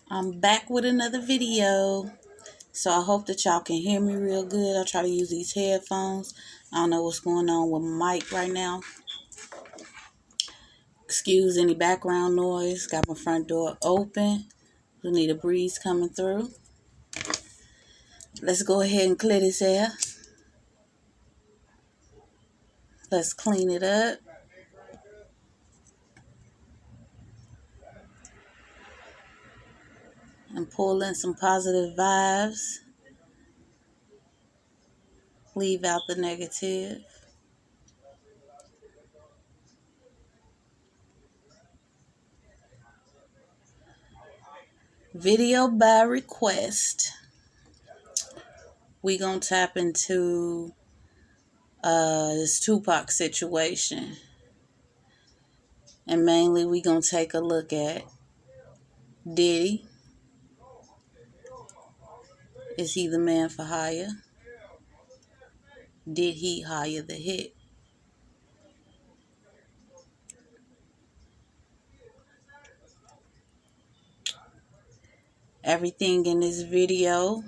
I'm back with another video. So I hope that y'all can hear me real good. I try to use these headphones. I don't know what's going on with my mic right now. Excuse any background noise. Got my front door open. We need a breeze coming through. Let's go ahead and clear this air. Let's clean it up. And pull in some positive vibes. Leave out the negative. Video by request. We gonna tap into this Tupac situation. And mainly we gonna take a look at Diddy. Is he the man for hire? Did he hire the hit? Everything in this video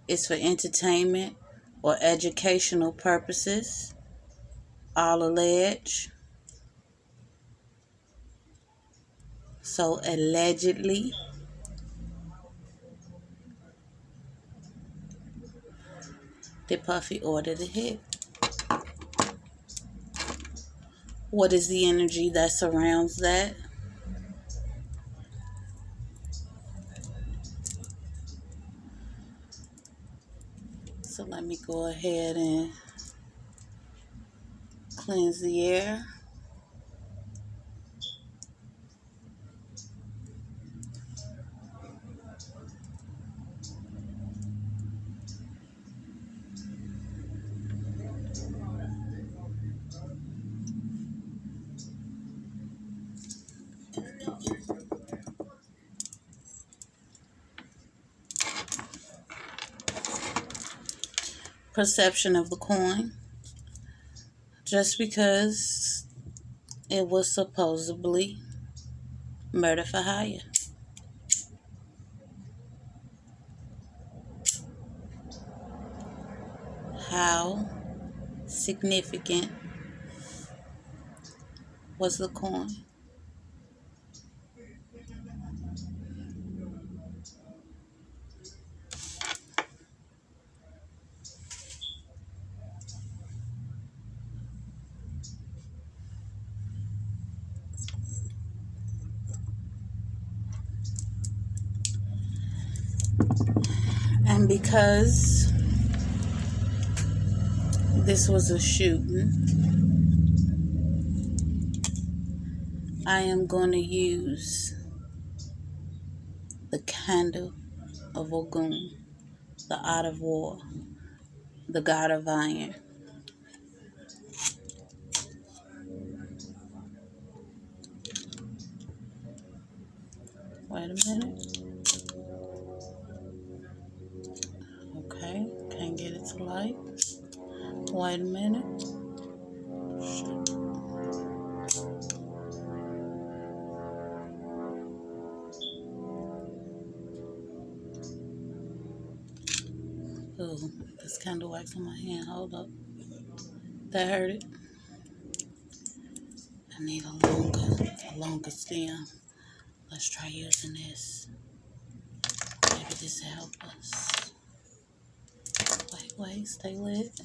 is for entertainment or educational purposes. All alleged. So allegedly, did Puffy order the hit? What is the energy that surrounds that? So let me go ahead and cleanse the air. Perception of the coin. Just because it was supposedly murder for hire. How significant was the coin? And because this was a shooting, I am going to use the candle of Ogun, the art of war, the god of iron. Wait a minute. Okay, can't get it to light. Wait a minute. Oh, this candle wax on my hand. Hold up. That hurt it. I need a longer stem. Let's try using this. Maybe this will help us. Wait, stay lit.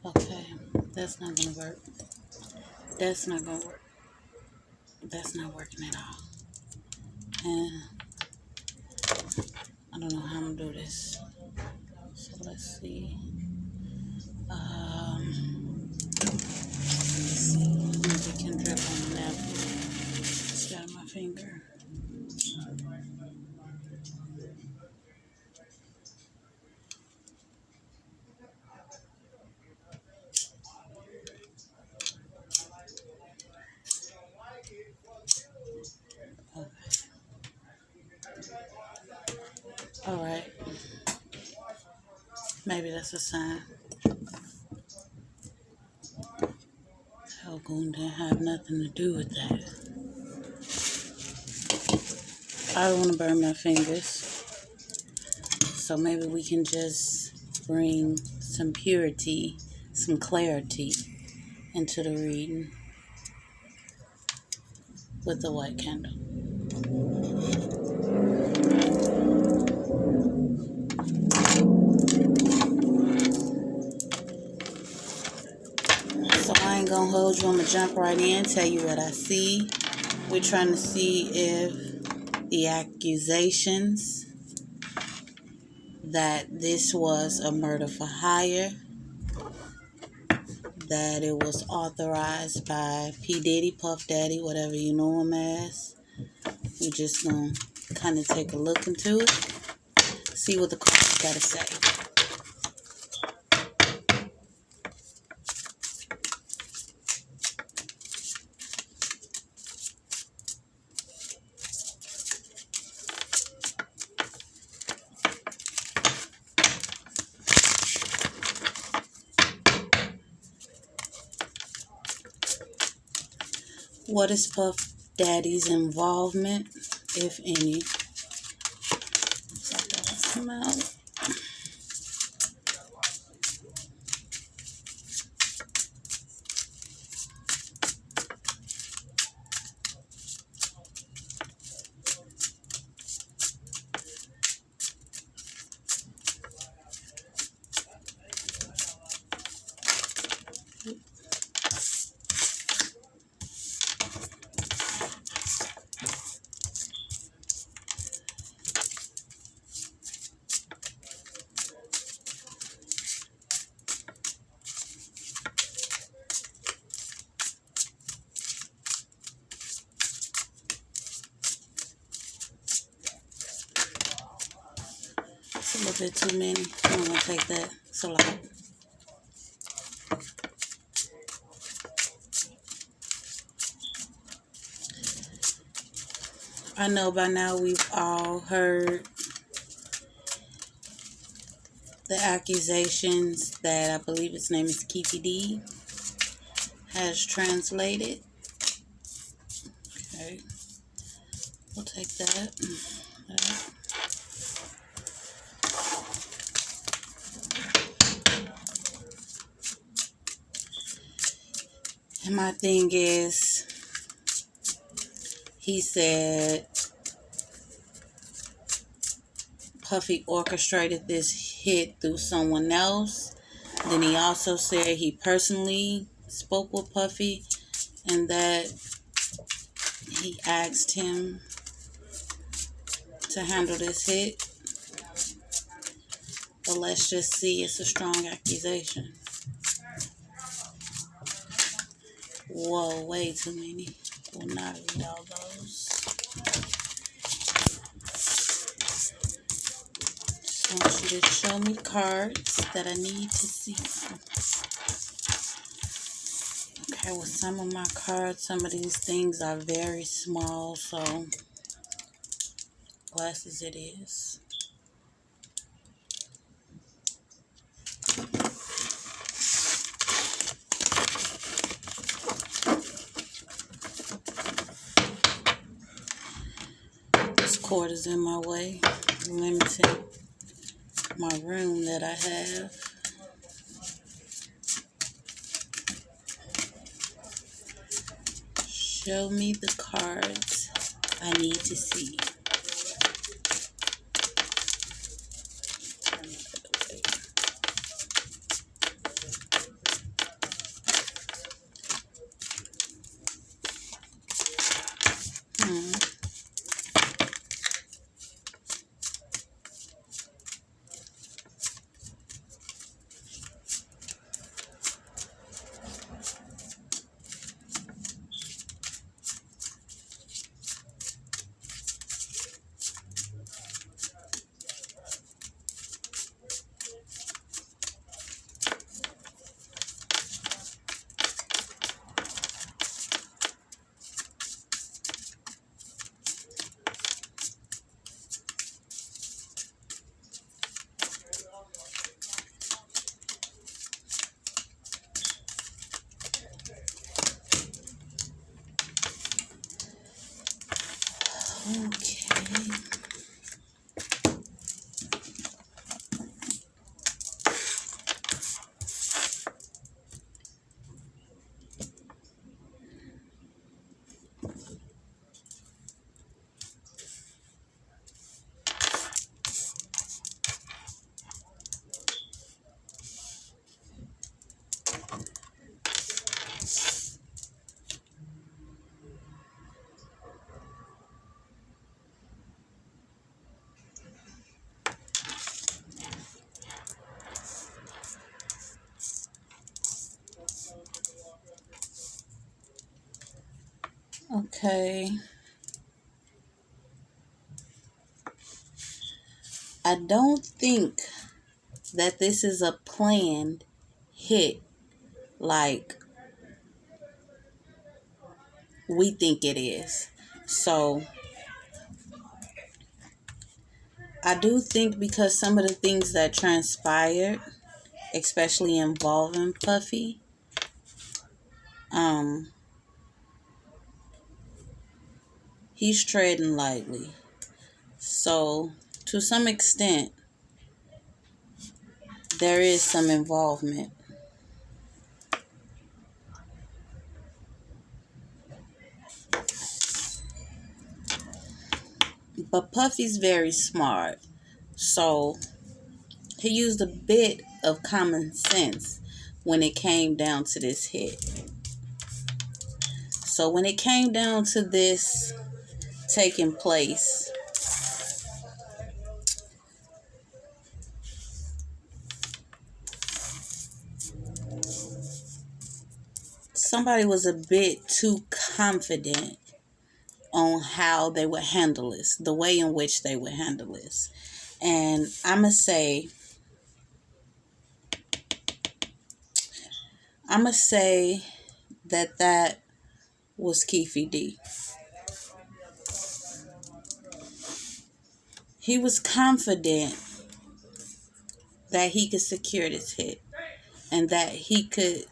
Okay, that's not gonna work. That's not gonna work. That's not working at all. And I don't know how I'm gonna do this. So let's see. Let's see. Maybe it can drip on the napkin. Just got my finger. Okay. All right. Maybe that's a sign. Alcohol didn't have nothing to do with that. I don't want to burn my fingers. So maybe we can just bring some purity, some clarity into the reading with the white candle. So I ain't gonna hold you. I'm gonna jump right in, tell you what I see. We're trying to see if the accusations that this was a murder for hire, that it was authorized by P. Diddy, Puff Daddy, whatever you know him as. We just gonna kind of take a look into it, see what the cards gotta say. What is Puff Daddy's involvement, if any? Looks like that has come out. It's a little bit too many. I'm gonna take that. It's a lot. I know by now we've all heard the accusations that I believe his name is Keefy D has translated. Okay, we'll take that. And my thing is, he said Puffy orchestrated this hit through someone else. Then he also said he personally spoke with Puffy and that he asked him to handle this hit. But let's just see, it's a strong accusation. Whoa, way too many. Will not read all those. Just want you to show me cards that I need to see. Okay, with some of my cards, some of these things are very small, so glasses it is. This cord is in my way, limiting my room that I have. Show me the cards I need to see. Okay. I don't think that this is a planned hit like we think it is. So I do think because some of the things that transpired, especially involving Puffy, um, he's treading lightly. So to some extent, there is some involvement. But Puffy's very smart. So he used a bit of common sense when it came down to this hit. So when it came down to this taking place, somebody was a bit too confident on how they would handle this, the way in which they would handle this. And I'ma say that was Keefy D. He was confident that he could secure this hit and that he could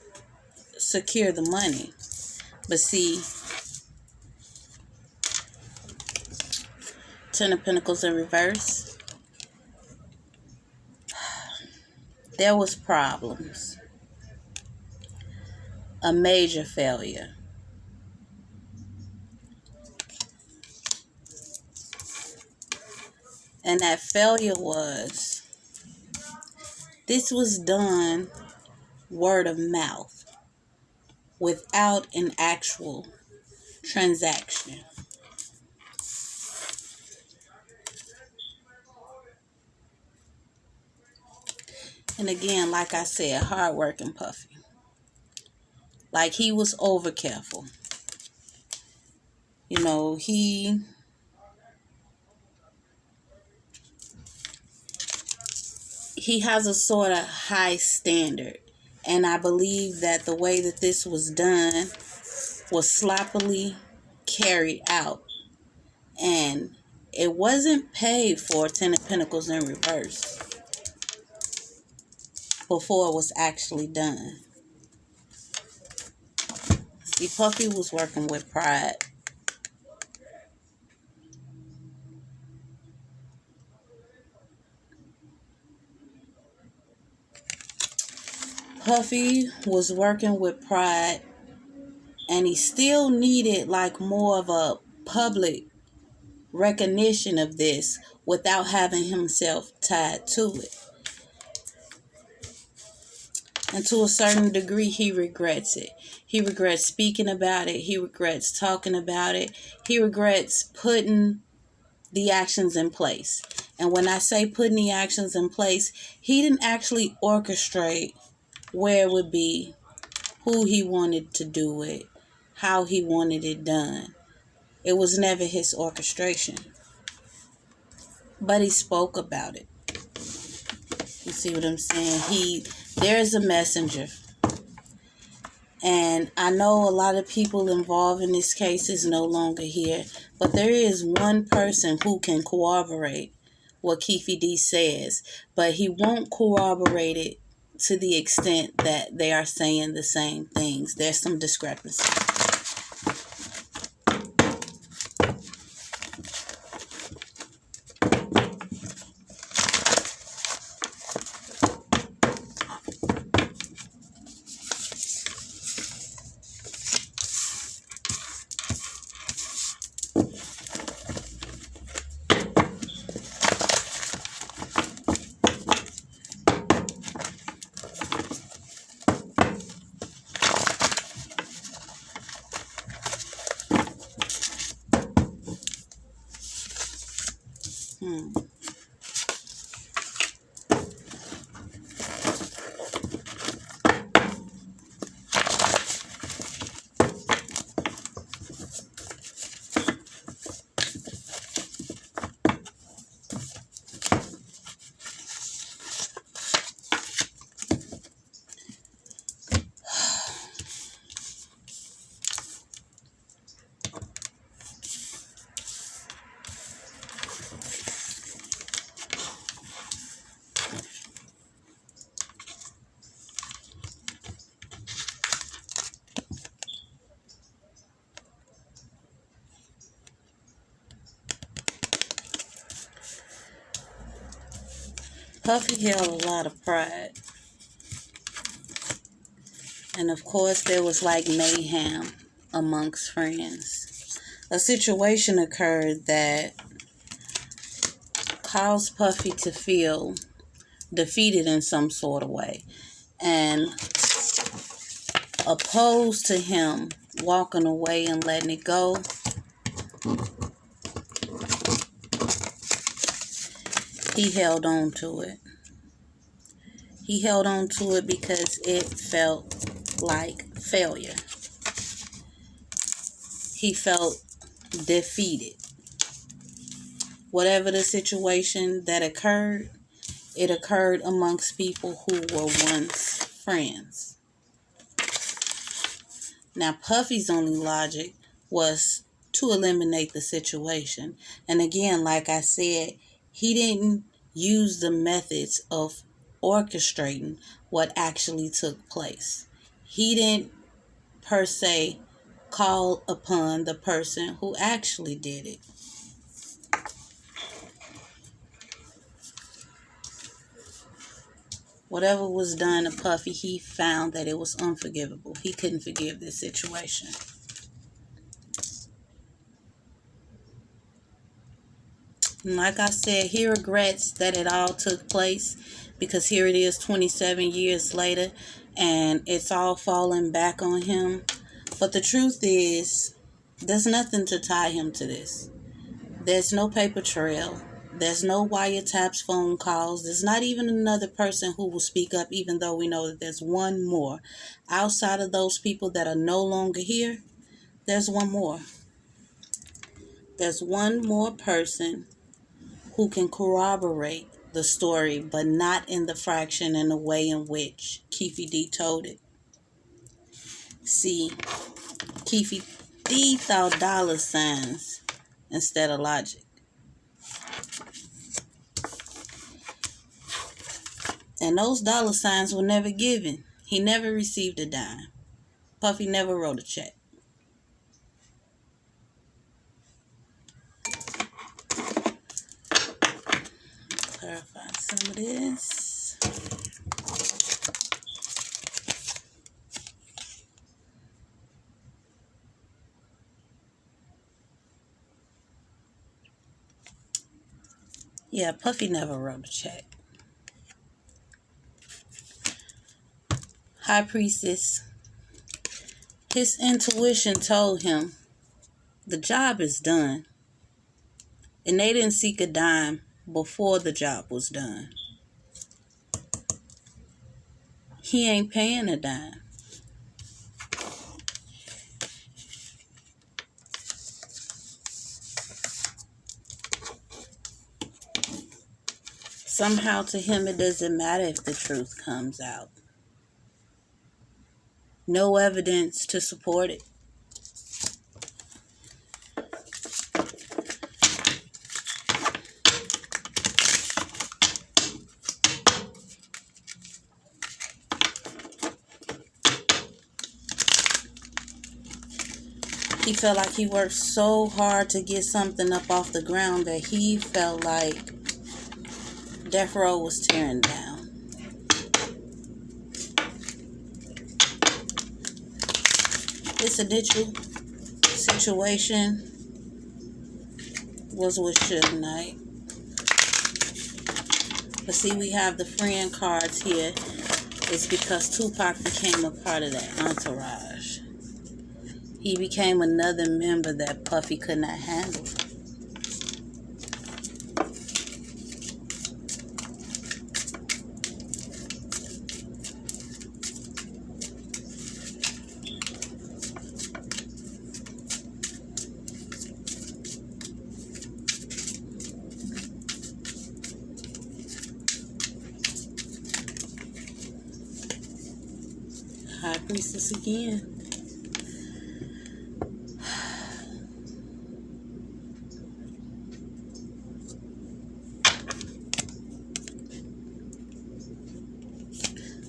secure the money. But see, Ten of Pentacles in reverse, there was problems. A major failure. And that failure was, this was done word of mouth without an actual transaction. And again, like I said, hardworking Puffy. Like he was over careful. You know, he has a sort of high standard. And I believe that the way that this was done was sloppily carried out. And it wasn't paid for, Ten of Pentacles in reverse, before it was actually done. See, Puffy was working with pride. Puffy was working with pride, and he still needed like more of a public recognition of this without having himself tied to it. And to a certain degree, he regrets it. He regrets speaking about it. He regrets talking about it. He regrets putting the actions in place. And when I say putting the actions in place, he didn't actually orchestrate where it would be, who he wanted to do it, how he wanted it done. It was never his orchestration. But he spoke about it. You see what I'm saying? There's a messenger. And I know a lot of people involved in this case is no longer here. But there is one person who can corroborate what Keefy D says. But he won't corroborate it to the extent that they are saying the same things. There's some discrepancy. Puffy held a lot of pride. And of course, there was like mayhem amongst friends. A situation occurred that caused Puffy to feel defeated in some sort of way. And opposed to him walking away and letting it go, he held on to it. He held on to it because it felt like failure. He felt defeated. Whatever the situation that occurred, it occurred amongst people who were once friends. Now, Puffy's only logic was to eliminate the situation. And again, like I said, he didn't use the methods of orchestrating what actually took place. He didn't, per se, call upon the person who actually did it. Whatever was done to Puffy, he found that it was unforgivable. He couldn't forgive this situation. And like I said, he regrets that it all took place, because here it is 27 years later and it's all falling back on him. But the truth is, there's nothing to tie him to this. There's no paper trail. There's no wiretaps, phone calls. There's not even another person who will speak up, even though we know that there's one more. Outside of those people that are no longer here, there's one more. There's one more person who can corroborate the story, but not in the fraction and the way in which Keefe D told it. See, Keefe D thought dollar signs instead of logic. And those dollar signs were never given. He never received a dime. Puffy never wrote a check. Clarify some of this. Yeah, Puffy never wrote a check. High Priestess, his intuition told him the job is done. And they didn't seek a dime before the job was done. He ain't paying a dime. Somehow to him it doesn't matter if the truth comes out. No evidence to support it. He felt like he worked so hard to get something up off the ground that he felt like Death Row was tearing down. This initial situation was with Suge Knight. But see, we have the friend cards here. It's because Tupac became a part of that entourage. He became another member that Puffy could not handle. High Priestess again.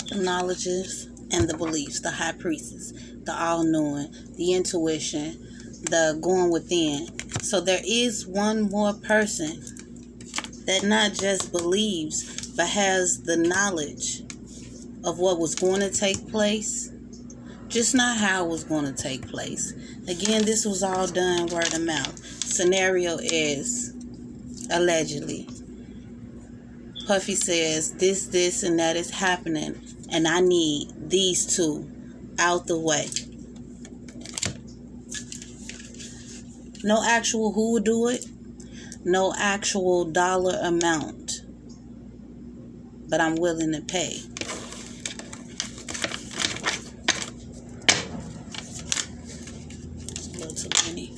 The knowledges and the beliefs, the High Priestess, the all-knowing, the intuition, the going within. So there is one more person that not just believes, but has the knowledge of what was going to take place, just not how it was going to take place. Again, this was all done word of mouth. Scenario is, allegedly, Puffy says this, and that is happening, and I need these two out the way. No actual who would do it, no actual dollar amount, but I'm willing to pay. It's a little too many.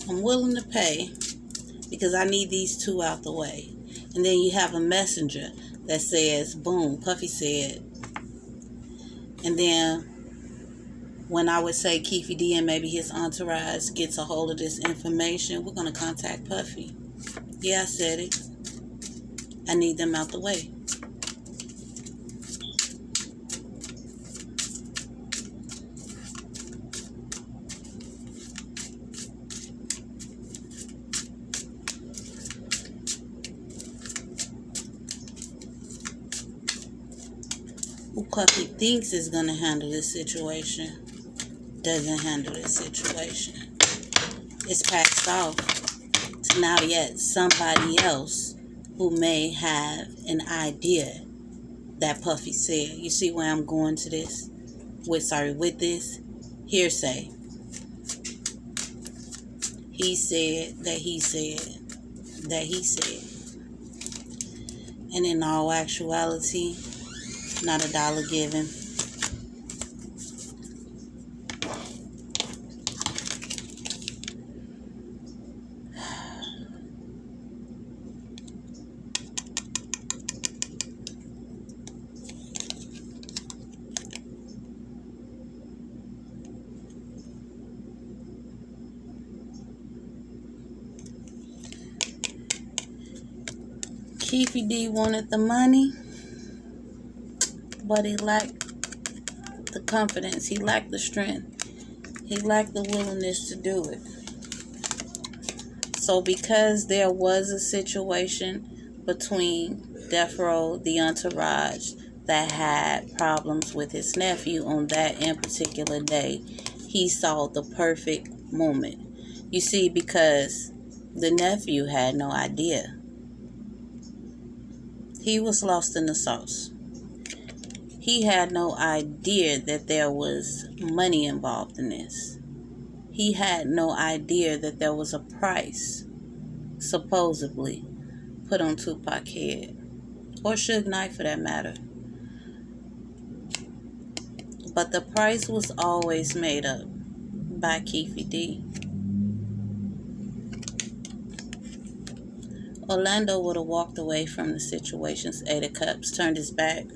I'm willing to pay because I need these two out the way. And then you have a messenger that says, boom, Puffy said. And then when I would say Keefy D and maybe his entourage gets a hold of this information, we're going to contact Puffy. Yeah, I said it. I need them out the way. Who Puffy thinks is going to handle this situation doesn't handle this situation. It's passed off to now yet somebody else who may have an idea that Puffy said. You see where I'm going to this? With this? Hearsay. He said that he said that he said. And in all actuality, not a dollar given. Keefy D wanted the money, but he lacked the confidence. He lacked the strength. He lacked the willingness to do it. So because there was a situation between Death Row, the entourage, that had problems with his nephew on that in particular day, he saw the perfect moment. You see, because the nephew had no idea. He was lost in the sauce. He had no idea that there was money involved in this. He had no idea that there was a price, supposedly, put on Tupac's head. Or Suge Knight for that matter. But the price was always made up by Keefy D. Orlando would have walked away from the situations, 8 of Cups, turned his back.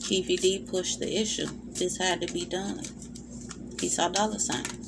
Keefy D pushed the issue. This had to be done. He saw dollar signs.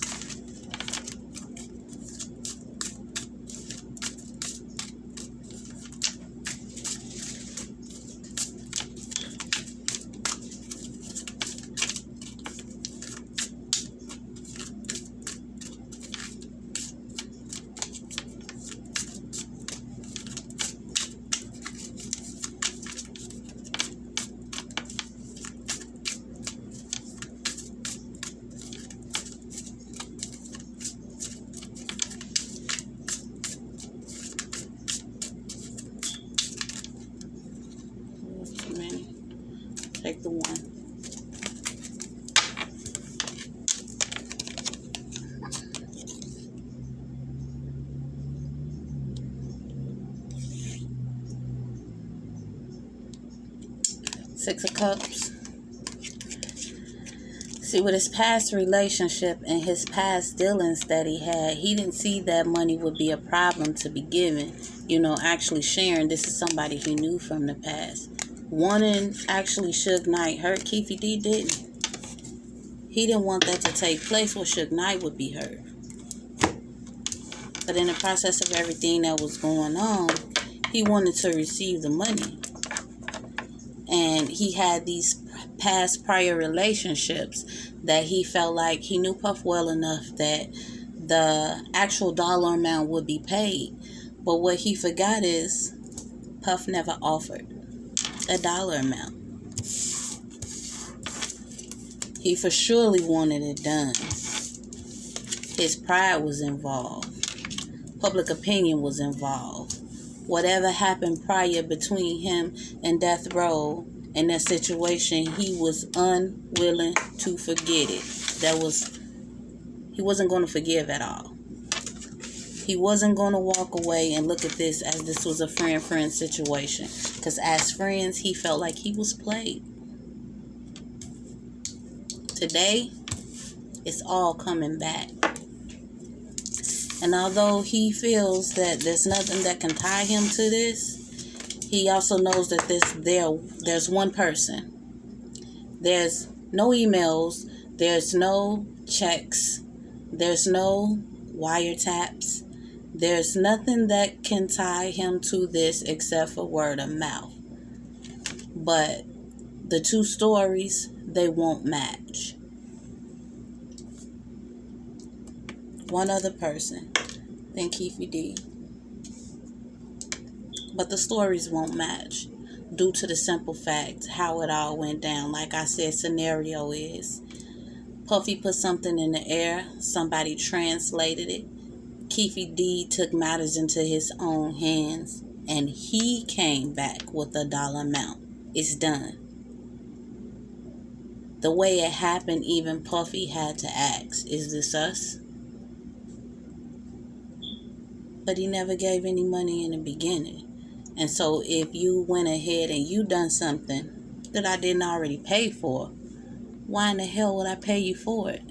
Take the one. Six of Cups. See, with his past relationship and his past dealings that he had, he didn't see that money would be a problem to be given. You know, actually sharing. This is somebody he knew from the past. Wanting actually Suge Knight hurt, Keefy D didn't. He didn't want that to take place where Suge Knight would be hurt. But in the process of everything that was going on, he wanted to receive the money. And he had these past prior relationships that he felt like he knew Puff well enough that the actual dollar amount would be paid. But what he forgot is Puff never offered a dollar amount. He for surely wanted it done. His pride was involved. Public opinion was involved. Whatever happened prior between him and Death Row in that situation, he was unwilling to forget it. He wasn't going to forgive at all. He wasn't going to walk away and look at this as this was a friend-friend situation. Because as friends, he felt like he was played. Today, it's all coming back. And although he feels that there's nothing that can tie him to this, he also knows that there's one person. There's no emails. There's no checks. There's no wiretaps. There's nothing that can tie him to this except for word of mouth. But the two stories, they won't match. One other person than Keefy D. But the stories won't match due to the simple fact how it all went down. Like I said, scenario is Puffy put something in the air. Somebody translated it. Keefy D took matters into his own hands. And he came back with a dollar amount. It's done. The way it happened, even Puffy had to ask, is this us? But he never gave any money in the beginning. And so if you went ahead and you done something that I didn't already pay for, why in the hell would I pay you for it?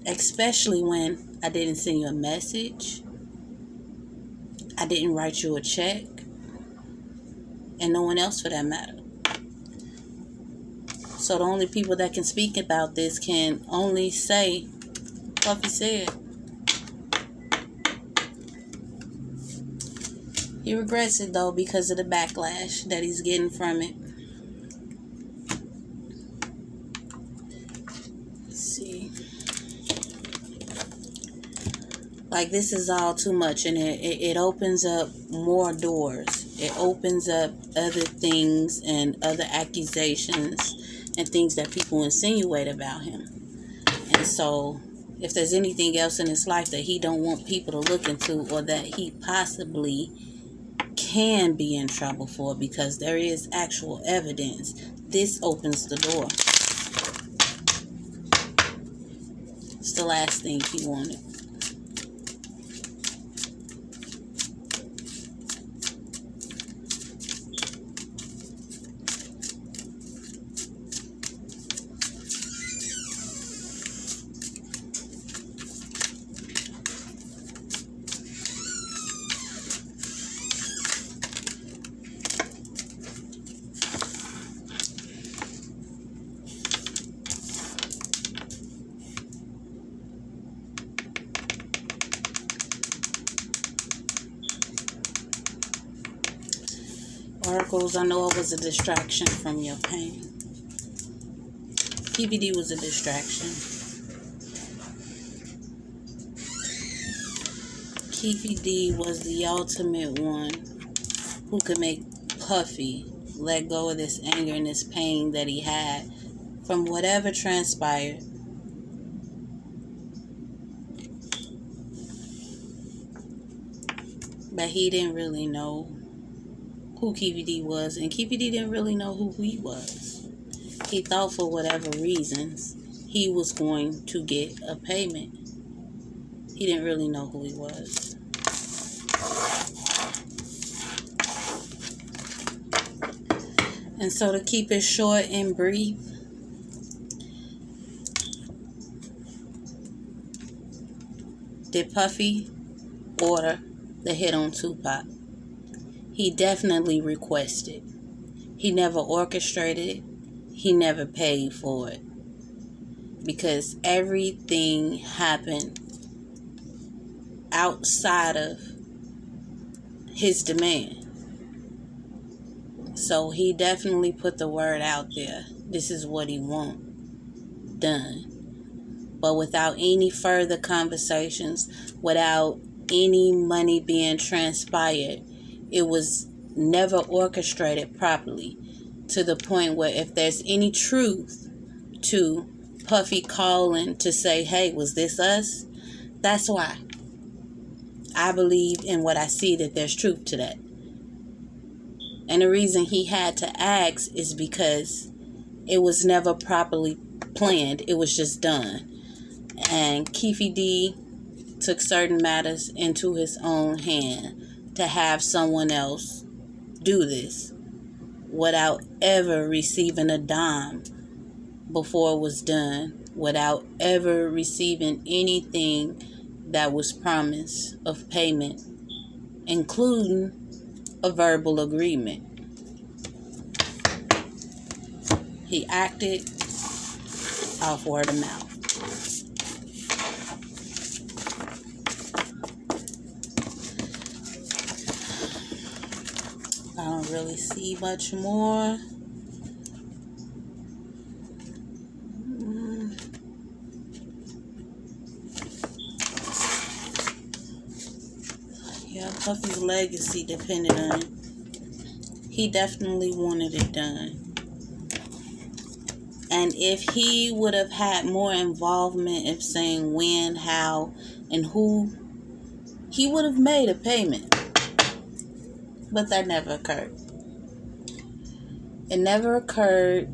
Especially when I didn't send you a message. I didn't write you a check. And no one else for that matter. So the only people that can speak about this can only say, Puffy said. He regrets it though because of the backlash that he's getting from it. Let's see. Like this is all too much, and it opens up more doors. It opens up other things and other accusations and things that people insinuate about him. And so if there's anything else in his life that he don't want people to look into, or that he possibly can be in trouble for because there is actual evidence, this opens the door. It's the last thing he wanted. Oracles, I know it was a distraction from your pain. PVD was a distraction. Keefy D was the ultimate one who could make Puffy let go of this anger and this pain that he had from whatever transpired. But he didn't really know who Keefy D was, and Keefy D didn't really know who he was. He thought for whatever reasons he was going to get a payment. He didn't really know who he was. And so to keep it short and brief, did Puffy order the hit on Tupac? He definitely requested. He never orchestrated it. He never paid for it. Because everything happened outside of his demand. So he definitely put the word out there. This is what he wants done. But without any further conversations, without any money being transpired, it was never orchestrated properly, to the point where if there's any truth to Puffy calling to say, hey, was this us? That's why I believe in what I see, that there's truth to that. And the reason he had to ask is because it was never properly planned. It was just done. And Keefe D took certain matters into his own hand to have someone else do this without ever receiving a dime before it was done, without ever receiving anything that was promised of payment, including a verbal agreement. He acted off word of mouth. I don't really see much more. Yeah, Puffy's legacy depended on it. He definitely wanted it done. And if he would have had more involvement in saying when, how, and who, he would have made a payment. But that never occurred. It never occurred.